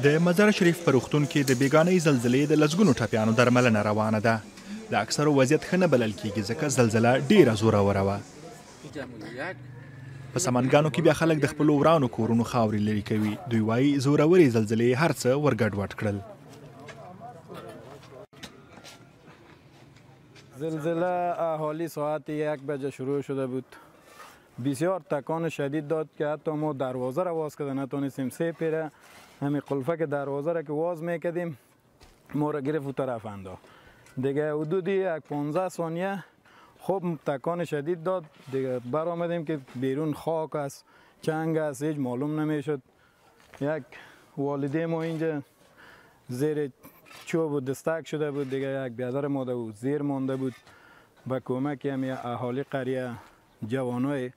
د مزار شریف په روغتون کې د بیګانۍ زلزلې د لسګونو ټپیانو درملنه روانه ده. د اکثرو وضعیت ښه نه بلل کېږي ځکه زلزله ډېره زوروره وه. په سمنګانو کې بیا خلک د خپلو ورانو کورونو خاورې لرې کوي. دوی وایي زورورې زلزلې هر څه ورګډوډ کړل. زلزله حالی ساعت 1 بجه شروع شده بود. بسیار تکان شدید داد که حتی ما دروازه را باز کرده نتونستیم. سه پیره همین قلفه که دروازه را که باز میکردیم ما را گرفت و طرف انداخت. دیگه حدودی 15 ثانیه خوب تکان شدید داد. دیگه برآمدیم که بیرون خاک است، چنگ است، هیچ معلوم نمیشد. یک والده ما اینجا زیر چوب و دستک شده بود. دیگه یک برادر ماده بود زیر مانده بود. با کمک همین اهالی قریه، جوانای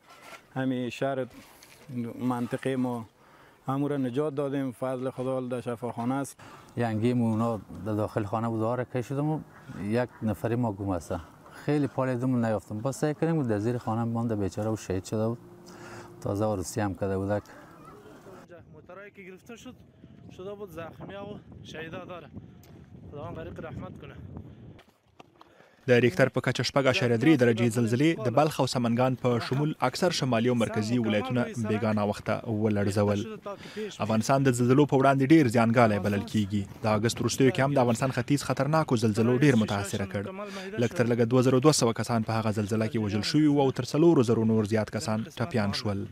همین شهر منطقه ما همون را نجات دادیم. فضل خدا در شفاخانه است. ینگیم اونا در داخل خانه بود آره کشیدم و یک نفری ما گم است. خیلی پالیدم نیافتم. با سعی کردیم در زیر خانه مانده بیچاره و شهید شده بود. تازه عروسی هم کرده بودک. موترایی که گرفته شده بود زخمی و شهیدا داره. خدا غریق رحمت کنه. د ریکټر په کچه 4.3 درجې زلزلې د بلخ او سمنګان په شمول اکثر شمالي او مرکزي ولایتونه بیګانه وخته ولړزول. افغانستان د زلزلو په وړاندې ډیر زیانګالی بلل کیږي. د اګست وروستیو کې هم د افغانستان ختیځ خطرناکو زلزلو ډیر متاثره کړ. لږ تر لږه 2200 کسان په هغه زلزله کې وژل شوي او تر 4000 نور زیات کسان ټپیان شول.